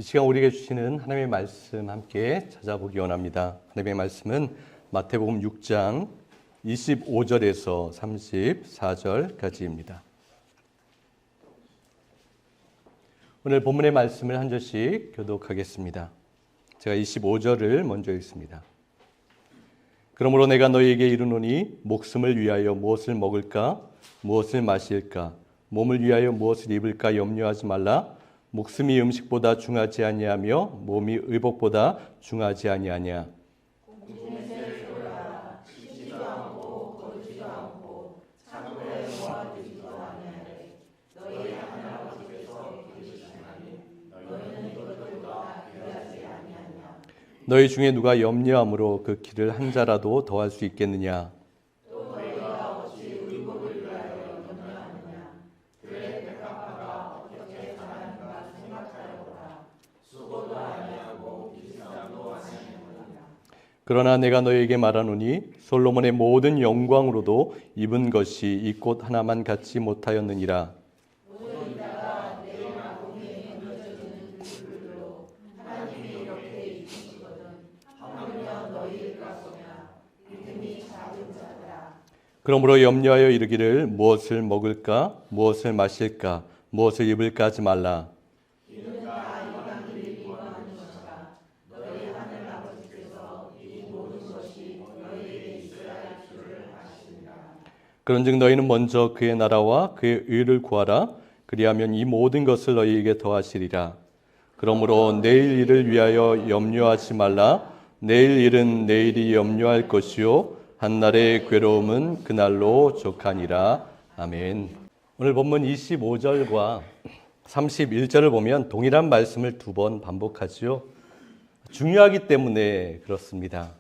이 시간 우리에게 주시는 하나님의 말씀 함께 찾아보기 원합니다. 하나님의 말씀은 마태복음 6장 25절에서 34절까지입니다. 오늘 본문의 말씀을 한 절씩 교독하겠습니다. 제가 25절을 먼저 읽습니다. 그러므로 내가 너희에게 이르노니 목숨을 위하여 무엇을 먹을까 무엇을 마실까 몸을 위하여 무엇을 입을까 염려하지 말라. 목숨이 음식보다 중하지 아니하며 몸이 의복보다 중하지 아니하냐. 너희 중에 누가 염려함으로 그 길을 한 자라도 더할 수 있겠느냐. 그러나 내가 너희에게 말하노니 솔로몬의 모든 영광으로도 입은 것이 이 꽃 하나만 갖지 못하였느니라. 그러므로 염려하여 이르기를 무엇을 먹을까 무엇을 마실까 무엇을 입을까 하지 말라. 그런즉 너희는 먼저 그의 나라와 그의 의를 구하라. 그리하면 이 모든 것을 너희에게 더하시리라. 그러므로 내일 일을 위하여 염려하지 말라. 내일 일은 내일이 염려할 것이요 한날의 괴로움은 그날로 족하니라. 아멘. 오늘 본문 25절과 31절을 보면 동일한 말씀을 두 번 반복하지요. 중요하기 때문에 그렇습니다.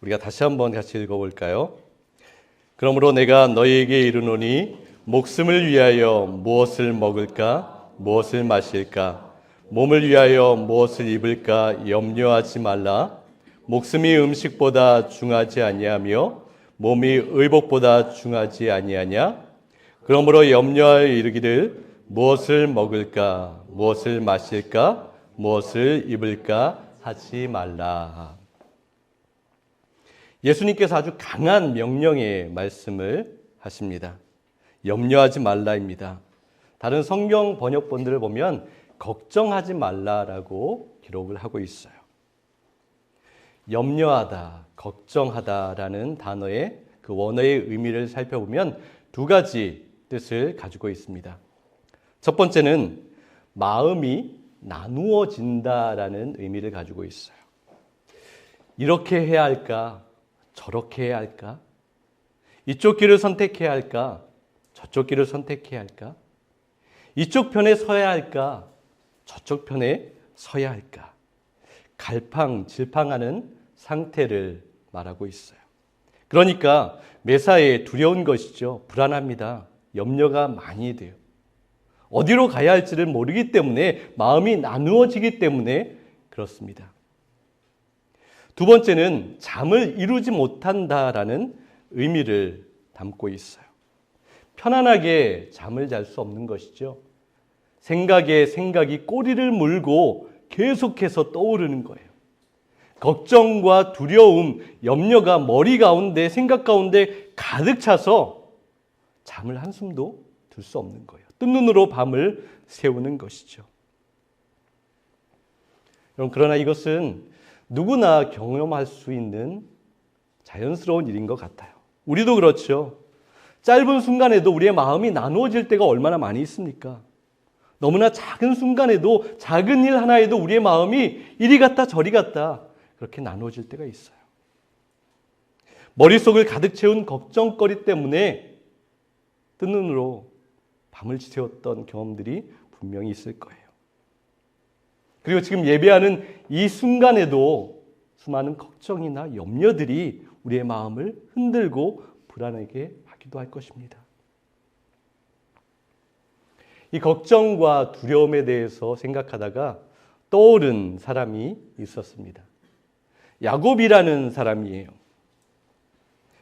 우리가 다시 한번 같이 읽어볼까요? 그러므로 내가 너희에게 이르노니 목숨을 위하여 무엇을 먹을까 무엇을 마실까 몸을 위하여 무엇을 입을까 염려하지 말라. 목숨이 음식보다 중하지 아니하며 몸이 의복보다 중하지 아니하냐. 그러므로 염려하여 이르기를 무엇을 먹을까 무엇을 마실까 무엇을 입을까 하지 말라. 예수님께서 아주 강한 명령의 말씀을 하십니다. 염려하지 말라입니다. 다른 성경 번역본들을 보면 걱정하지 말라라고 기록을 하고 있어요. 염려하다, 걱정하다라는 단어의 그 원어의 의미를 살펴보면 두 가지 뜻을 가지고 있습니다. 첫 번째는 마음이 나누어진다라는 의미를 가지고 있어요. 이렇게 해야 할까? 저렇게 해야 할까? 이쪽 길을 선택해야 할까? 저쪽 길을 선택해야 할까? 이쪽 편에 서야 할까? 저쪽 편에 서야 할까? 갈팡질팡하는 상태를 말하고 있어요. 그러니까 매사에 두려운 것이죠. 불안합니다. 염려가 많이 돼요. 어디로 가야 할지를 모르기 때문에 마음이 나누어지기 때문에 그렇습니다. 두 번째는 잠을 이루지 못한다라는 의미를 담고 있어요. 편안하게 잠을 잘 수 없는 것이죠. 생각에 생각이 꼬리를 물고 계속해서 떠오르는 거예요. 걱정과 두려움, 염려가 머리 가운데, 생각 가운데 가득 차서 잠을 한숨도 들 수 없는 거예요. 뜬 눈으로 밤을 새우는 것이죠. 여러분, 그러나 이것은 누구나 경험할 수 있는 자연스러운 일인 것 같아요. 우리도 그렇죠. 짧은 순간에도 우리의 마음이 나누어질 때가 얼마나 많이 있습니까? 너무나 작은 순간에도 작은 일 하나에도 우리의 마음이 이리 갔다 저리 갔다 그렇게 나누어질 때가 있어요. 머릿속을 가득 채운 걱정거리 때문에 뜬 눈으로 밤을 지새웠던 경험들이 분명히 있을 거예요. 그리고 지금 예배하는 이 순간에도 수많은 걱정이나 염려들이 우리의 마음을 흔들고 불안하게 하기도 할 것입니다. 이 걱정과 두려움에 대해서 생각하다가 떠오른 사람이 있었습니다. 야곱이라는 사람이에요.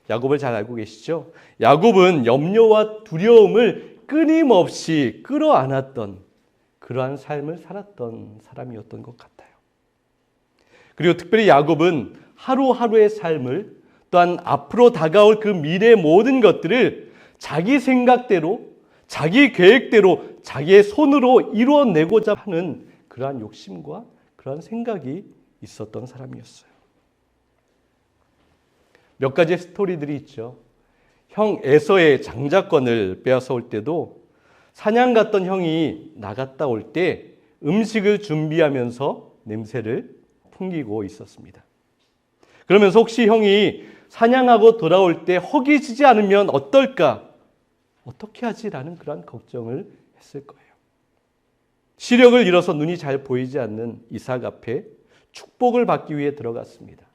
야곱을 잘 알고 계시죠? 야곱은 염려와 두려움을 끊임없이 끌어안았던 그러한 삶을 살았던 사람이었던 것 같아요. 그리고 특별히 야곱은 하루하루의 삶을, 또한 앞으로 다가올 그 미래의 모든 것들을 자기 생각대로, 자기 계획대로, 자기의 손으로 이루어내고자 하는 그러한 욕심과 그러한 생각이 있었던 사람이었어요. 몇 가지 스토리들이 있죠. 형 에서의 장자권을 빼앗아올 때도 사냥 갔던 형이 나갔다 올 때 음식을 준비하면서 냄새를 풍기고 있었습니다. 그러면서 혹시 형이 사냥하고 돌아올 때 허기지지 않으면 어떨까? 어떻게 하지라는 그런 걱정을 했을 거예요. 시력을 잃어서 눈이 잘 보이지 않는 이삭 앞에 축복을 받기 위해 들어갔습니다.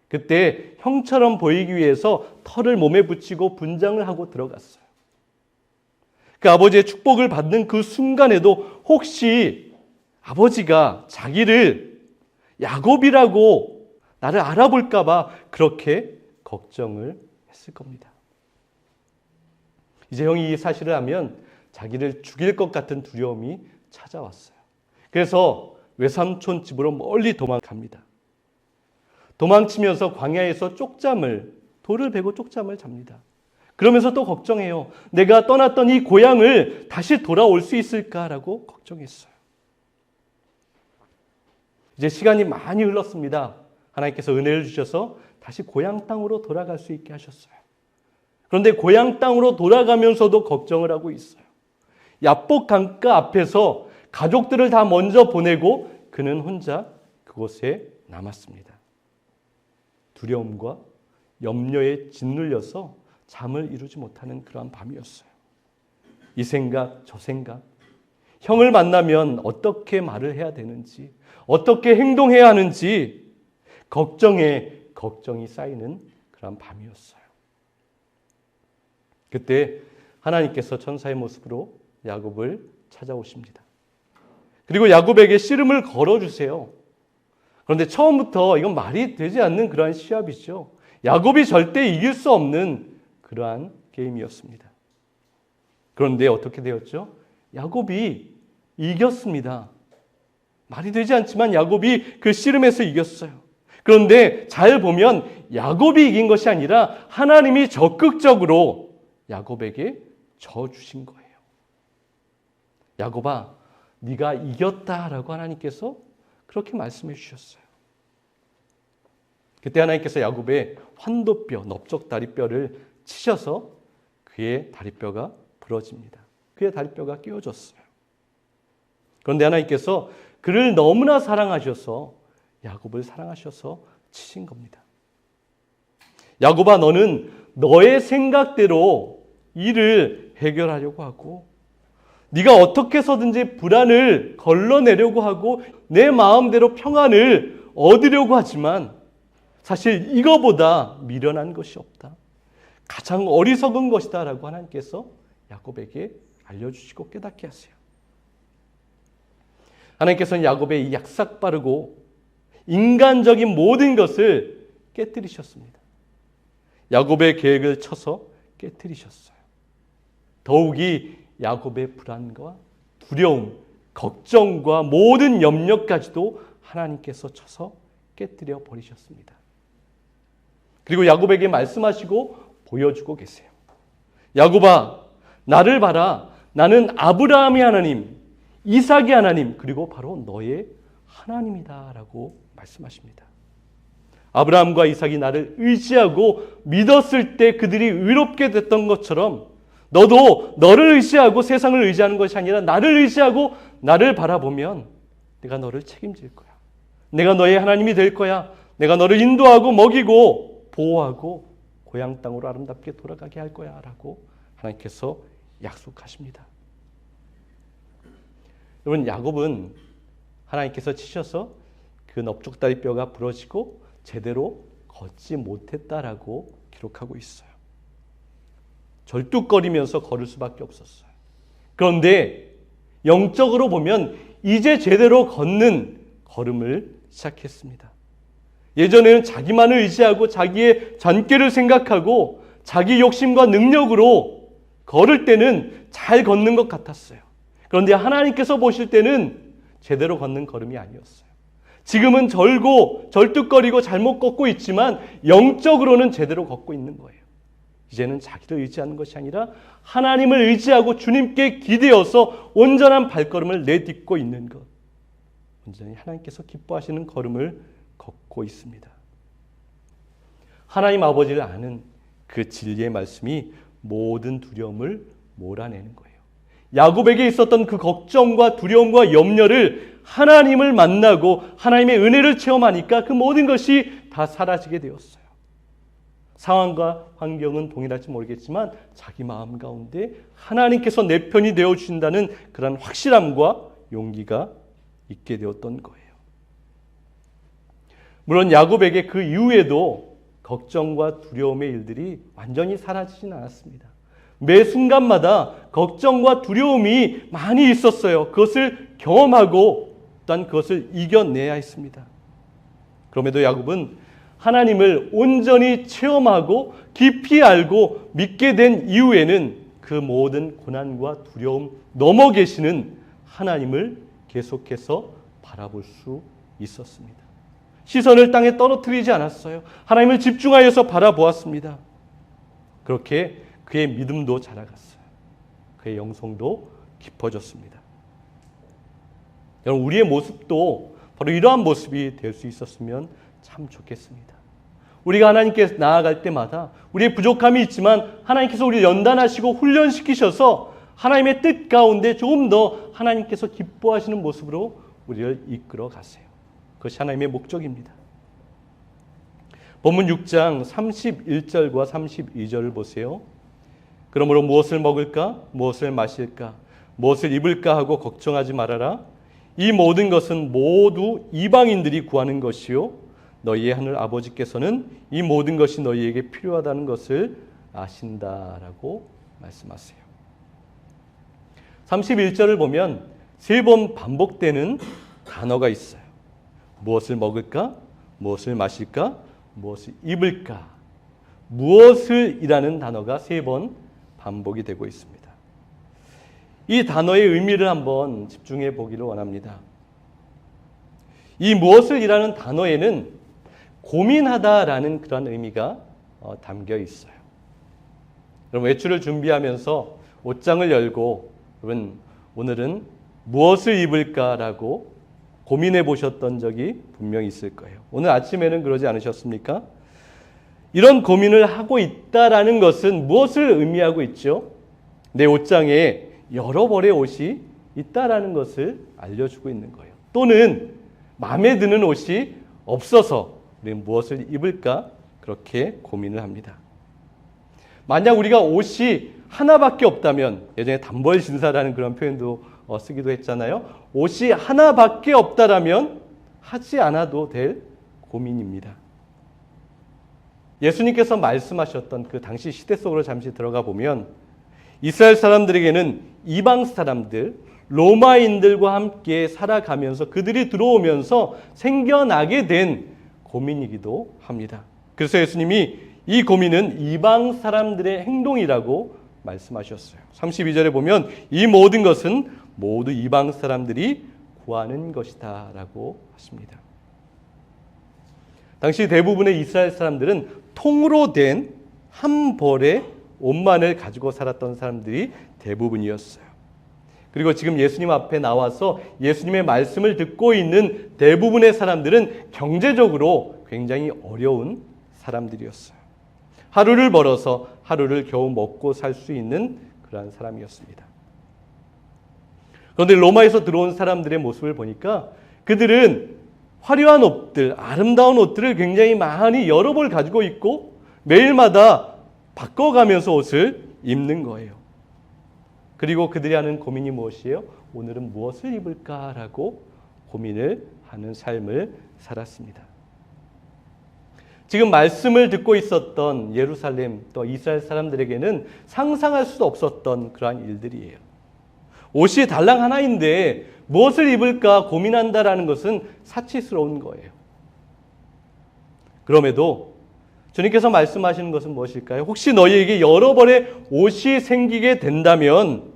그때 형처럼 보이기 위해서 털을 몸에 붙이고 분장을 하고 들어갔어요. 그 아버지의 축복을 받는 그 순간에도 혹시 아버지가 자기를 야곱이라고 나를 알아볼까 봐 그렇게 걱정을 했을 겁니다. 이제 형이 이 사실을 알면 자기를 죽일 것 같은 두려움이 찾아왔어요. 그래서 외삼촌 집으로 멀리 도망갑니다. 도망치면서 광야에서 돌을 베고 쪽잠을 잡니다. 그러면서 또 걱정해요. 내가 떠났던 이 고향을 다시 돌아올 수 있을까라고 걱정했어요. 이제 시간이 많이 흘렀습니다. 하나님께서 은혜를 주셔서 다시 고향 땅으로 돌아갈 수 있게 하셨어요. 그런데 고향 땅으로 돌아가면서도 걱정을 하고 있어요. 야복 강가 앞에서 가족들을 다 먼저 보내고 그는 혼자 그곳에 남았습니다. 두려움과 염려에 짓눌려서 잠을 이루지 못하는 그러한 밤이었어요. 이 생각, 저 생각, 형을 만나면 어떻게 말을 해야 되는지, 어떻게 행동해야 하는지 걱정이 쌓이는 그런 밤이었어요. 그때 하나님께서 천사의 모습으로 야곱을 찾아오십니다. 그리고 야곱에게 씨름을 걸어주세요. 그런데 처음부터 이건 말이 되지 않는 그러한 시합이죠. 야곱이 절대 이길 수 없는 그러한 게임이었습니다. 그런데 어떻게 되었죠? 야곱이 이겼습니다. 말이 되지 않지만 야곱이 그 씨름에서 이겼어요. 그런데 잘 보면 야곱이 이긴 것이 아니라 하나님이 적극적으로 야곱에게 져주신 거예요. 야곱아, 네가 이겼다라고 하나님께서 그렇게 말씀해 주셨어요. 그때 하나님께서 야곱의 환도뼈, 넓적다리뼈를 치셔서 그의 다리뼈가 부러집니다. 그의 다리뼈가 끼워졌어요. 그런데 하나님께서 그를 너무나 사랑하셔서 야곱을 사랑하셔서 치신 겁니다. 야곱아, 너는 너의 생각대로 일을 해결하려고 하고 네가 어떻게 해서든지 불안을 걸러내려고 하고 내 마음대로 평안을 얻으려고 하지만 사실 이거보다 미련한 것이 없다. 가장 어리석은 것이다 라고 하나님께서 야곱에게 알려주시고 깨닫게 하세요. 하나님께서는 야곱의 이 약삭빠르고 인간적인 모든 것을 깨뜨리셨습니다. 야곱의 계획을 쳐서 깨뜨리셨어요. 더욱이 야곱의 불안과 두려움, 걱정과 모든 염려까지도 하나님께서 쳐서 깨뜨려 버리셨습니다. 그리고 야곱에게 말씀하시고 보여주고 계세요. 야곱아, 나를 봐라. 나는 아브라함의 하나님, 이삭의 하나님, 그리고 바로 너의 하나님이다 라고 말씀하십니다. 아브라함과 이삭이 나를 의지하고 믿었을 때 그들이 의롭게 됐던 것처럼 너도 너를 의지하고 세상을 의지하는 것이 아니라 나를 의지하고 나를 바라보면 내가 너를 책임질 거야. 내가 너의 하나님이 될 거야. 내가 너를 인도하고 먹이고 보호하고 고향 땅으로 아름답게 돌아가게 할 거야 라고 하나님께서 약속하십니다. 여러분, 야곱은 하나님께서 치셔서 그 넓적다리뼈가 부러지고 제대로 걷지 못했다라고 기록하고 있어요. 절뚝거리면서 걸을 수밖에 없었어요. 그런데 영적으로 보면 이제 제대로 걷는 걸음을 시작했습니다. 예전에는 자기만을 의지하고 자기의 잔꾀를 생각하고 자기 욕심과 능력으로 걸을 때는 잘 걷는 것 같았어요. 그런데 하나님께서 보실 때는 제대로 걷는 걸음이 아니었어요. 지금은 절뚝거리고 잘못 걷고 있지만 영적으로는 제대로 걷고 있는 거예요. 이제는 자기를 의지하는 것이 아니라 하나님을 의지하고 주님께 기대어서 온전한 발걸음을 내딛고 있는 것. 온전히 하나님께서 기뻐하시는 걸음을 걷고 있습니다. 하나님 아버지를 아는 그 진리의 말씀이 모든 두려움을 몰아내는 거예요. 야곱에게 있었던 그 걱정과 두려움과 염려를 하나님을 만나고 하나님의 은혜를 체험하니까 그 모든 것이 다 사라지게 되었어요. 상황과 환경은 동일할지 모르겠지만 자기 마음 가운데 하나님께서 내 편이 되어주신다는 그런 확실함과 용기가 있게 되었던 거예요. 물론 야곱에게 그 이후에도 걱정과 두려움의 일들이 완전히 사라지진 않았습니다. 매 순간마다 걱정과 두려움이 많이 있었어요. 그것을 경험하고 또한 그것을 이겨내야 했습니다. 그럼에도 야곱은 하나님을 온전히 체험하고 깊이 알고 믿게 된 이후에는 그 모든 고난과 두려움 넘어 계시는 하나님을 계속해서 바라볼 수 있었습니다. 시선을 땅에 떨어뜨리지 않았어요. 하나님을 집중하여서 바라보았습니다. 그렇게 그의 믿음도 자라갔어요. 그의 영성도 깊어졌습니다. 여러분, 우리의 모습도 바로 이러한 모습이 될 수 있었으면 참 좋겠습니다. 우리가 하나님께 나아갈 때마다 우리의 부족함이 있지만 하나님께서 우리를 연단하시고 훈련시키셔서 하나님의 뜻 가운데 조금 더 하나님께서 기뻐하시는 모습으로 우리를 이끌어 가세요. 그것이 하나님의 목적입니다. 본문 6장 31절과 32절을 보세요. 그러므로 무엇을 먹을까? 무엇을 마실까? 무엇을 입을까 하고 걱정하지 말아라. 이 모든 것은 모두 이방인들이 구하는 것이요 너희의 하늘 아버지께서는 이 모든 것이 너희에게 필요하다는 것을 아신다라고 말씀하세요. 31절을 보면 3번 반복되는 단어가 있어요. 무엇을 먹을까? 무엇을 마실까? 무엇을 입을까? 무엇을 이라는 단어가 3번 반복이 되고 있습니다. 이 단어의 의미를 한번 집중해 보기를 원합니다. 이 무엇을 이라는 단어에는 고민하다라는 그런 의미가 담겨 있어요. 여러분, 외출을 준비하면서 옷장을 열고 여러분 오늘은 무엇을 입을까라고 고민해 보셨던 적이 분명히 있을 거예요. 오늘 아침에는 그러지 않으셨습니까? 이런 고민을 하고 있다라는 것은 무엇을 의미하고 있죠? 내 옷장에 여러 벌의 옷이 있다라는 것을 알려주고 있는 거예요. 또는 마음에 드는 옷이 없어서 우리는 무엇을 입을까 그렇게 고민을 합니다. 만약 우리가 옷이 하나밖에 없다면, 예전에 단벌신사라는 그런 표현도 쓰기도 했잖아요. 옷이 하나밖에 없다라면 하지 않아도 될 고민입니다. 예수님께서 말씀하셨던 그 당시 시대 속으로 잠시 들어가 보면 이스라엘 사람들에게는 이방 사람들, 로마인들과 함께 살아가면서 그들이 들어오면서 생겨나게 된 고민이기도 합니다. 그래서 예수님이 이 고민은 이방 사람들의 행동이라고 말씀하셨어요. 32절에 보면 이 모든 것은 모두 이방 사람들이 구하는 것이다 라고 하십니다. 당시 대부분의 이스라엘 사람들은 통으로 된 한 벌의 옷만을 가지고 살았던 사람들이 대부분이었어요. 그리고 지금 예수님 앞에 나와서 예수님의 말씀을 듣고 있는 대부분의 사람들은 경제적으로 굉장히 어려운 사람들이었어요. 하루를 벌어서 하루를 겨우 먹고 살 수 있는 그러한 사람이었습니다. 그런데 로마에서 들어온 사람들의 모습을 보니까 그들은 화려한 옷들, 아름다운 옷들을 굉장히 많이 여러 벌 가지고 있고 매일마다 바꿔가면서 옷을 입는 거예요. 그리고 그들이 하는 고민이 무엇이에요? 오늘은 무엇을 입을까라고 고민을 하는 삶을 살았습니다. 지금 말씀을 듣고 있었던 예루살렘 또 이스라엘 사람들에게는 상상할 수도 없었던 그러한 일들이에요. 옷이 달랑 하나인데 무엇을 입을까 고민한다라는 것은 사치스러운 거예요. 그럼에도 주님께서 말씀하시는 것은 무엇일까요? 혹시 너희에게 여러 벌의 옷이 생기게 된다면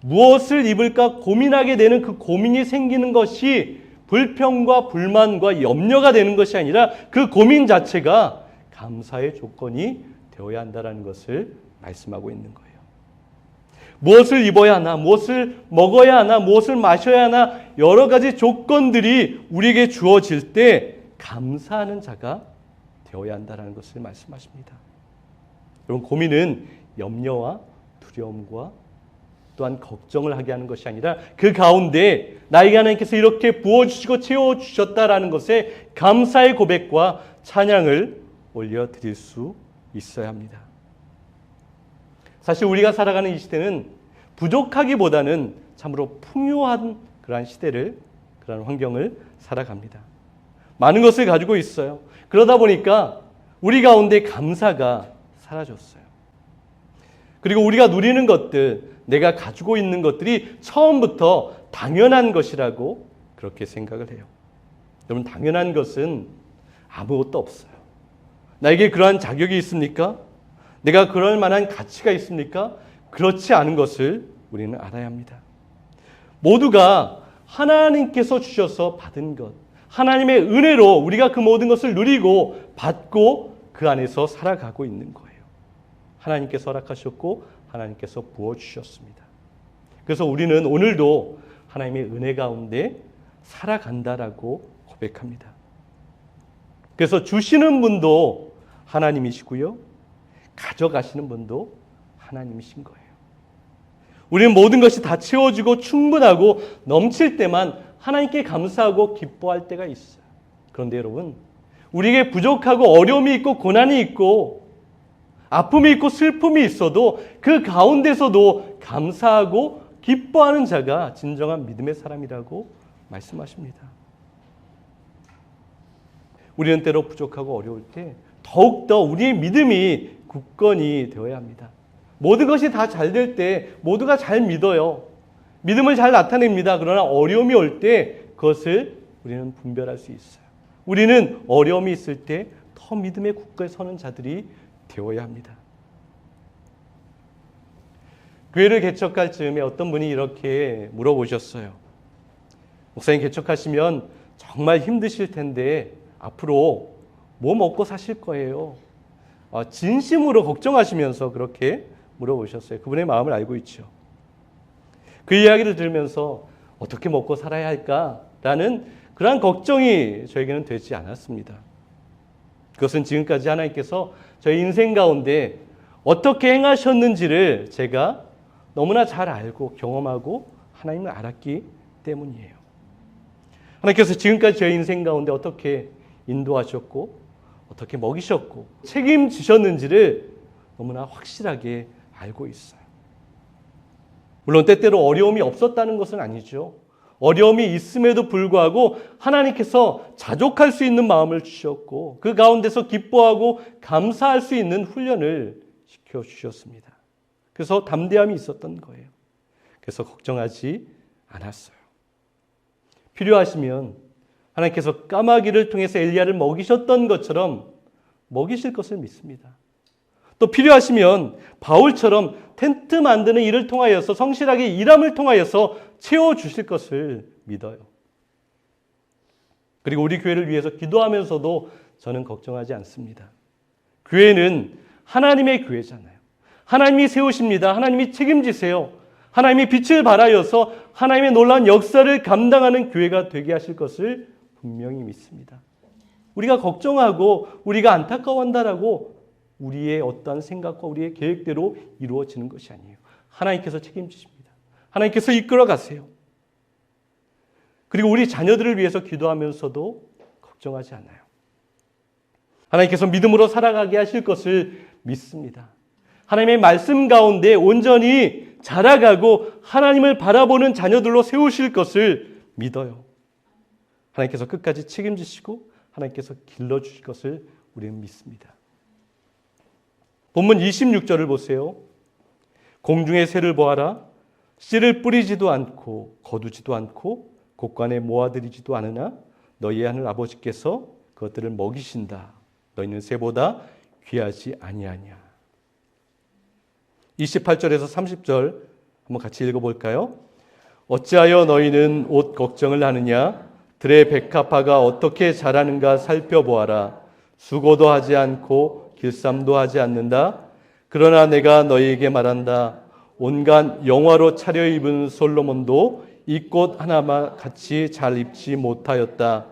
무엇을 입을까 고민하게 되는 그 고민이 생기는 것이 불평과 불만과 염려가 되는 것이 아니라 그 고민 자체가 감사의 조건이 되어야 한다는 것을 말씀하고 있는 거예요. 무엇을 입어야 하나, 무엇을 먹어야 하나, 무엇을 마셔야 하나 여러 가지 조건들이 우리에게 주어질 때 감사하는 자가 되어야 한다는 것을 말씀하십니다. 여러분, 고민은 염려와 두려움과 또한 걱정을 하게 하는 것이 아니라 그 가운데 나에게 하나님께서 이렇게 부어주시고 채워주셨다라는 것에 감사의 고백과 찬양을 올려드릴 수 있어야 합니다. 사실 우리가 살아가는 이 시대는 부족하기보다는 참으로 풍요한 그러한 시대를, 그러한 환경을 살아갑니다. 많은 것을 가지고 있어요. 그러다 보니까 우리 가운데 감사가 사라졌어요. 그리고 우리가 누리는 것들, 내가 가지고 있는 것들이 처음부터 당연한 것이라고 그렇게 생각을 해요. 여러분, 당연한 것은 아무것도 없어요. 나에게 그러한 자격이 있습니까? 내가 그럴 만한 가치가 있습니까? 그렇지 않은 것을 우리는 알아야 합니다. 모두가 하나님께서 주셔서 받은 것, 하나님의 은혜로 우리가 그 모든 것을 누리고 받고 그 안에서 살아가고 있는 거예요. 하나님께서 허락하셨고 하나님께서 부어주셨습니다. 그래서 우리는 오늘도 하나님의 은혜 가운데 살아간다라고 고백합니다. 그래서 주시는 분도 하나님이시고요, 가져가시는 분도 하나님이신 거예요. 우리는 모든 것이 다 채워지고 충분하고 넘칠 때만 하나님께 감사하고 기뻐할 때가 있어요. 그런데 여러분, 우리에게 부족하고 어려움이 있고 고난이 있고 아픔이 있고 슬픔이 있어도 그 가운데서도 감사하고 기뻐하는 자가 진정한 믿음의 사람이라고 말씀하십니다. 우리는 때로 부족하고 어려울 때 더욱더 우리의 믿음이 굳건히 되어야 합니다. 모든 것이 다 잘 될 때 모두가 잘 믿어요. 믿음을 잘 나타냅니다. 그러나 어려움이 올 때 그것을 우리는 분별할 수 있어요. 우리는 어려움이 있을 때 더 믿음의 굳건히 서는 자들이 되어야 합니다. 교회를 개척할 즈음에 어떤 분이 이렇게 물어보셨어요. 목사님, 개척하시면 정말 힘드실 텐데 앞으로 뭐 먹고 사실 거예요? 진심으로 걱정하시면서 그렇게 물어보셨어요. 그분의 마음을 알고 있죠. 그 이야기를 들으면서 어떻게 먹고 살아야 할까라는 그러한 걱정이 저에게는 되지 않았습니다. 그것은 지금까지 하나님께서 저희 인생 가운데 어떻게 행하셨는지를 제가 너무나 잘 알고 경험하고 하나님을 알았기 때문이에요. 하나님께서 지금까지 저희 인생 가운데 어떻게 인도하셨고 어떻게 먹이셨고 책임지셨는지를 너무나 확실하게 알고 있어요. 물론 때때로 어려움이 없었다는 것은 아니죠. 어려움이 있음에도 불구하고 하나님께서 자족할 수 있는 마음을 주셨고 그 가운데서 기뻐하고 감사할 수 있는 훈련을 시켜주셨습니다. 그래서 담대함이 있었던 거예요. 그래서 걱정하지 않았어요. 필요하시면 하나님께서 까마귀를 통해서 엘리야를 먹이셨던 것처럼 먹이실 것을 믿습니다. 또 필요하시면 바울처럼 텐트 만드는 일을 통하여서 성실하게 일함을 통하여서 채워주실 것을 믿어요. 그리고 우리 교회를 위해서 기도하면서도 저는 걱정하지 않습니다. 교회는 하나님의 교회잖아요. 하나님이 세우십니다. 하나님이 책임지세요. 하나님이 빛을 발하여서 하나님의 놀라운 역사를 감당하는 교회가 되게 하실 것을 분명히 믿습니다. 우리가 걱정하고 우리가 안타까워한다라고 우리의 어떠한 생각과 우리의 계획대로 이루어지는 것이 아니에요. 하나님께서 책임지십니다. 하나님께서 이끌어 가세요. 그리고 우리 자녀들을 위해서 기도하면서도 걱정하지 않아요. 하나님께서 믿음으로 살아가게 하실 것을 믿습니다. 하나님의 말씀 가운데 온전히 자라가고 하나님을 바라보는 자녀들로 세우실 것을 믿어요. 하나님께서 끝까지 책임지시고 하나님께서 길러주실 것을 우리는 믿습니다. 본문 26절을 보세요. 공중의 새를 보아라. 씨를 뿌리지도 않고 거두지도 않고 곡간에 모아들이지도 않으나 너희의 하늘 아버지께서 그것들을 먹이신다. 너희는 새보다 귀하지 아니하냐. 28절에서 30절 한번 같이 읽어볼까요? 어찌하여 너희는 옷 걱정을 하느냐? 들의 백합화가 어떻게 자라는가 살펴보아라. 수고도 하지 않고 길쌈도 하지 않는다. 그러나 내가 너희에게 말한다. 온갖 영화로 차려입은 솔로몬도 이 꽃 하나만 같이 잘 입지 못하였다.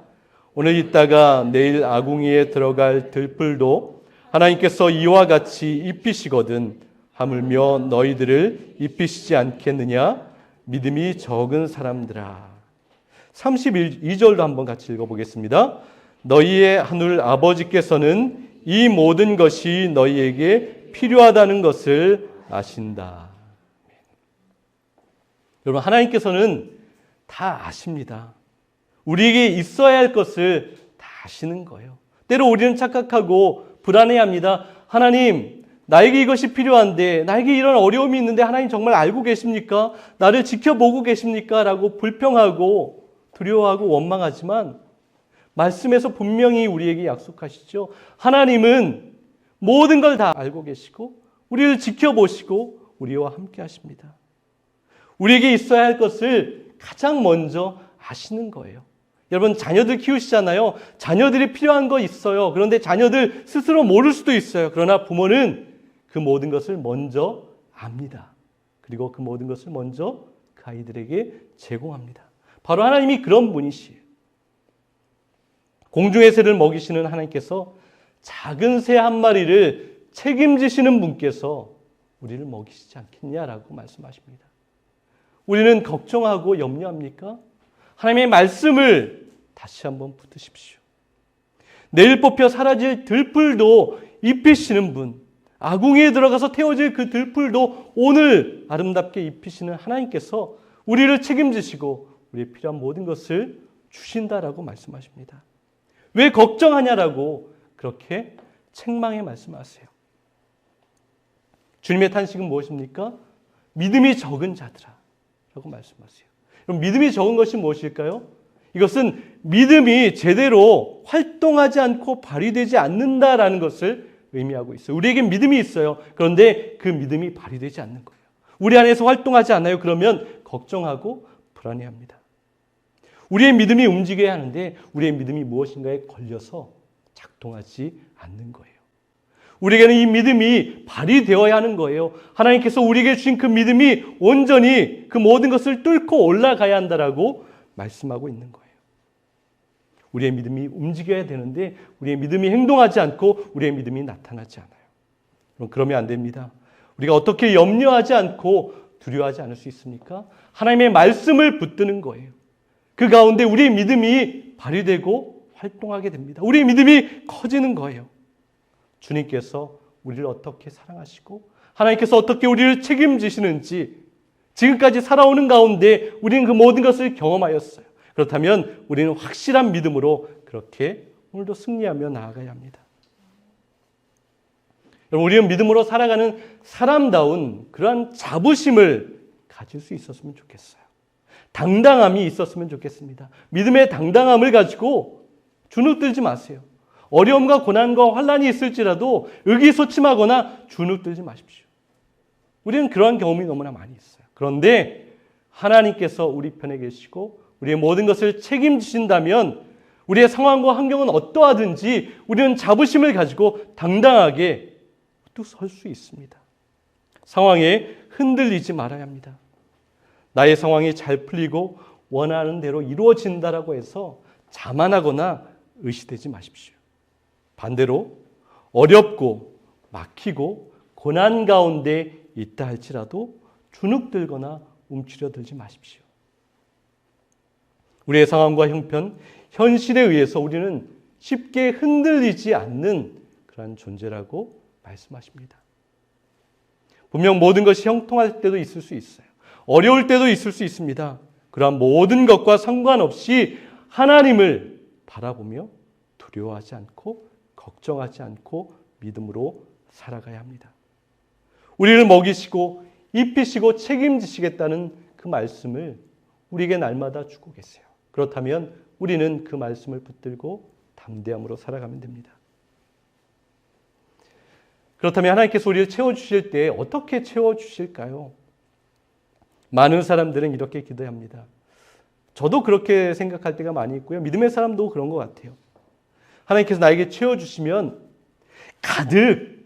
오늘 있다가 내일 아궁이에 들어갈 들풀도 하나님께서 이와 같이 입히시거든 하물며 너희들을 입히시지 않겠느냐? 믿음이 적은 사람들아. 32절도 한번 같이 읽어보겠습니다. 너희의 하늘 아버지께서는 이 모든 것이 너희에게 필요하다는 것을 아신다. 여러분, 하나님께서는 다 아십니다. 우리에게 있어야 할 것을 다 아시는 거예요. 때로 우리는 착각하고 불안해합니다. 하나님, 나에게 이것이 필요한데, 나에게 이런 어려움이 있는데 하나님 정말 알고 계십니까? 나를 지켜보고 계십니까? 라고 불평하고 두려워하고 원망하지만 말씀에서 분명히 우리에게 약속하시죠. 하나님은 모든 걸 다 알고 계시고 우리를 지켜보시고 우리와 함께 하십니다. 우리에게 있어야 할 것을 가장 먼저 아시는 거예요. 여러분, 자녀들 키우시잖아요. 자녀들이 필요한 거 있어요. 그런데 자녀들 스스로 모를 수도 있어요. 그러나 부모는 그 모든 것을 먼저 압니다. 그리고 그 모든 것을 먼저 그 아이들에게 제공합니다. 바로 하나님이 그런 분이시에요. 공중의 새를 먹이시는 하나님께서 작은 새 한 마리를 책임지시는 분께서 우리를 먹이시지 않겠냐라고 말씀하십니다. 우리는 걱정하고 염려합니까? 하나님의 말씀을 다시 한번 붙드십시오. 내일 뽑혀 사라질 들풀도 입히시는 분, 아궁이에 들어가서 태워질 그 들풀도 오늘 아름답게 입히시는 하나님께서 우리를 책임지시고 우리의 필요한 모든 것을 주신다라고 말씀하십니다. 왜 걱정하냐라고 그렇게 책망에 말씀하세요. 주님의 탄식은 무엇입니까? 믿음이 적은 자들아 라고 말씀하세요. 그럼 믿음이 적은 것이 무엇일까요? 이것은 믿음이 제대로 활동하지 않고 발휘되지 않는다라는 것을 의미하고 있어요. 우리에겐 믿음이 있어요. 그런데 그 믿음이 발휘되지 않는 거예요. 우리 안에서 활동하지 않아요. 그러면 걱정하고 불안해합니다. 우리의 믿음이 움직여야 하는데 우리의 믿음이 무엇인가에 걸려서 작동하지 않는 거예요. 우리에게는 이 믿음이 발휘되어야 하는 거예요. 하나님께서 우리에게 주신 그 믿음이 온전히 그 모든 것을 뚫고 올라가야 한다라고 말씀하고 있는 거예요. 우리의 믿음이 움직여야 되는데 우리의 믿음이 행동하지 않고 우리의 믿음이 나타나지 않아요. 그러면 안 됩니다. 우리가 어떻게 염려하지 않고 두려워하지 않을 수 있습니까? 하나님의 말씀을 붙드는 거예요. 그 가운데 우리의 믿음이 발휘되고 활동하게 됩니다. 우리의 믿음이 커지는 거예요. 주님께서 우리를 어떻게 사랑하시고 하나님께서 어떻게 우리를 책임지시는지 지금까지 살아오는 가운데 우리는 그 모든 것을 경험하였어요. 그렇다면 우리는 확실한 믿음으로 그렇게 오늘도 승리하며 나아가야 합니다. 여러분, 우리는 믿음으로 살아가는 사람다운 그러한 자부심을 가질 수 있었으면 좋겠어요. 당당함이 있었으면 좋겠습니다. 믿음의 당당함을 가지고 주눅들지 마세요. 어려움과 고난과 환난이 있을지라도 의기소침하거나 주눅들지 마십시오. 우리는 그러한 경험이 너무나 많이 있어요. 그런데 하나님께서 우리 편에 계시고 우리의 모든 것을 책임지신다면 우리의 상황과 환경은 어떠하든지 우리는 자부심을 가지고 당당하게 또 설 수 있습니다. 상황에 흔들리지 말아야 합니다. 나의 상황이 잘 풀리고 원하는 대로 이루어진다라고 해서 자만하거나 의시되지 마십시오. 반대로 어렵고 막히고 고난 가운데 있다 할지라도 주눅들거나 움츠려들지 마십시오. 우리의 상황과 형편, 현실에 의해서 우리는 쉽게 흔들리지 않는 그런 존재라고 말씀하십니다. 분명 모든 것이 형통할 때도 있을 수 있어요. 어려울 때도 있을 수 있습니다. 그러한 모든 것과 상관없이 하나님을 바라보며 두려워하지 않고 걱정하지 않고 믿음으로 살아가야 합니다. 우리를 먹이시고 입히시고 책임지시겠다는 그 말씀을 우리에게 날마다 주고 계세요. 그렇다면 우리는 그 말씀을 붙들고 담대함으로 살아가면 됩니다. 그렇다면 하나님께서 우리를 채워주실 때 어떻게 채워주실까요? 많은 사람들은 이렇게 기도합니다. 저도 그렇게 생각할 때가 많이 있고요. 믿음의 사람도 그런 것 같아요. 하나님께서 나에게 채워주시면 가득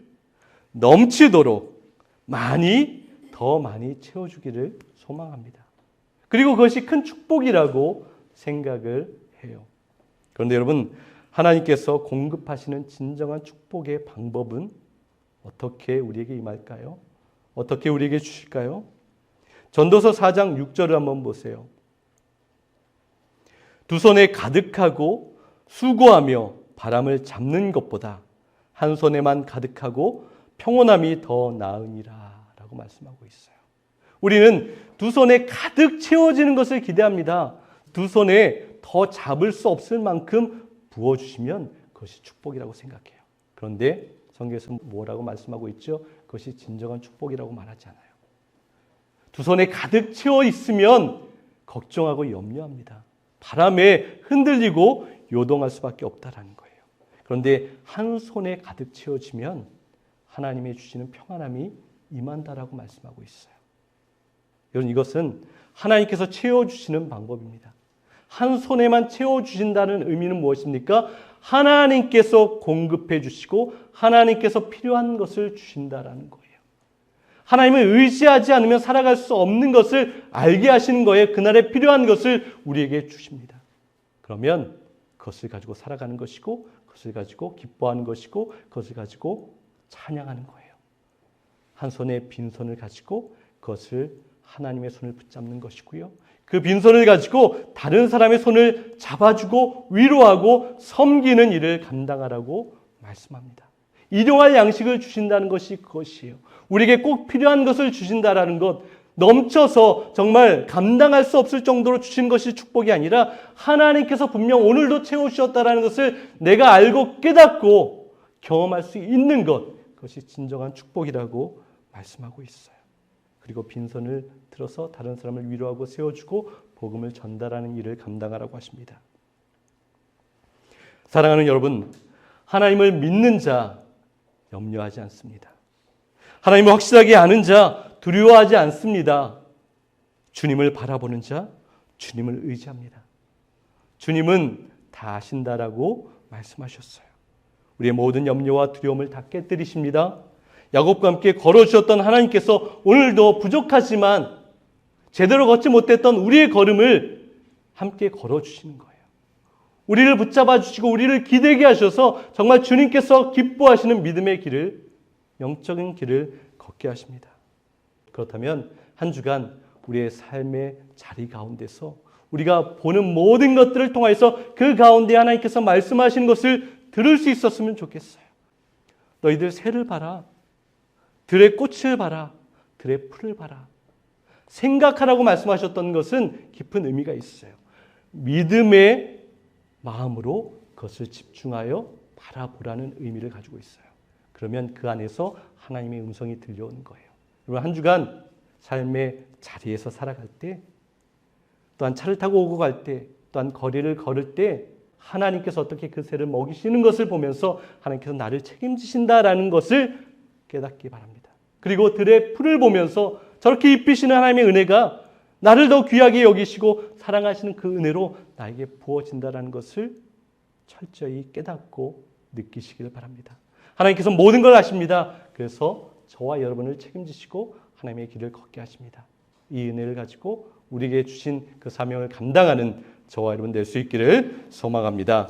넘치도록 더 많이 채워주기를 소망합니다. 그리고 그것이 큰 축복이라고 생각을 해요. 그런데 여러분, 하나님께서 공급하시는 진정한 축복의 방법은 어떻게 우리에게 임할까요? 어떻게 우리에게 주실까요? 전도서 4장 6절을 한번 보세요. 두 손에 가득하고 수고하며 바람을 잡는 것보다 한 손에만 가득하고 평온함이 더 나으니라 라고 말씀하고 있어요. 우리는 두 손에 가득 채워지는 것을 기대합니다. 두 손에 더 잡을 수 없을 만큼 부어주시면 그것이 축복이라고 생각해요. 그런데 성경에서 뭐라고 말씀하고 있죠? 그것이 진정한 축복이라고 말하지 않아요. 두 손에 가득 채워 있으면 걱정하고 염려합니다. 바람에 흔들리고 요동할 수밖에 없다라는 거예요. 그런데 한 손에 가득 채워지면 하나님의 주시는 평안함이 임한다라고 말씀하고 있어요. 여러분, 이것은 하나님께서 채워주시는 방법입니다. 한 손에만 채워주신다는 의미는 무엇입니까? 하나님께서 공급해 주시고 하나님께서 필요한 것을 주신다라는 거예요. 하나님을 의지하지 않으면 살아갈 수 없는 것을 알게 하시는 거예요. 그날에 필요한 것을 우리에게 주십니다. 그러면 그것을 가지고 살아가는 것이고, 그것을 가지고 기뻐하는 것이고, 그것을 가지고 찬양하는 거예요. 한 손에 빈손을 가지고 그것을 하나님의 손을 붙잡는 것이고요. 그 빈손을 가지고 다른 사람의 손을 잡아주고 위로하고 섬기는 일을 감당하라고 말씀합니다. 일용할 양식을 주신다는 것이 그것이에요. 우리에게 꼭 필요한 것을 주신다라는 것, 넘쳐서 정말 감당할 수 없을 정도로 주신 것이 축복이 아니라 하나님께서 분명 오늘도 채워주셨다라는 것을 내가 알고 깨닫고 경험할 수 있는 것, 그것이 진정한 축복이라고 말씀하고 있어요. 그리고 빈손을 들어서 다른 사람을 위로하고 세워주고 복음을 전달하는 일을 감당하라고 하십니다. 사랑하는 여러분, 하나님을 믿는 자 염려하지 않습니다. 하나님을 확실하게 아는 자 두려워하지 않습니다. 주님을 바라보는 자 주님을 의지합니다. 주님은 다 아신다라고 말씀하셨어요. 우리의 모든 염려와 두려움을 다 깨뜨리십니다. 야곱과 함께 걸어주셨던 하나님께서 오늘도 부족하지만 제대로 걷지 못했던 우리의 걸음을 함께 걸어주시는 거예요. 우리를 붙잡아 주시고 우리를 기대게 하셔서 정말 주님께서 기뻐하시는 믿음의 길을, 영적인 길을 걷게 하십니다. 그렇다면 한 주간 우리의 삶의 자리 가운데서 우리가 보는 모든 것들을 통해서 그 가운데 하나님께서 말씀하시는 것을 들을 수 있었으면 좋겠어요. 너희들 새를 봐라. 들의 꽃을 봐라. 들의 풀을 봐라. 생각하라고 말씀하셨던 것은 깊은 의미가 있어요. 믿음의 마음으로 그것을 집중하여 바라보라는 의미를 가지고 있어요. 그러면 그 안에서 하나님의 음성이 들려오는 거예요. 여러분, 한 주간 삶의 자리에서 살아갈 때, 또한 차를 타고 오고 갈 때, 또한 거리를 걸을 때 하나님께서 어떻게 그 새를 먹이시는 것을 보면서 하나님께서 나를 책임지신다라는 것을 깨닫기 바랍니다. 그리고 들의 풀을 보면서 저렇게 입히시는 하나님의 은혜가 나를 더 귀하게 여기시고 사랑하시는 그 은혜로 나에게 부어진다는 것을 철저히 깨닫고 느끼시길 바랍니다. 하나님께서 모든 걸 아십니다. 그래서 저와 여러분을 책임지시고 하나님의 길을 걷게 하십니다. 이 은혜를 가지고 우리에게 주신 그 사명을 감당하는 저와 여러분 될 수 있기를 소망합니다.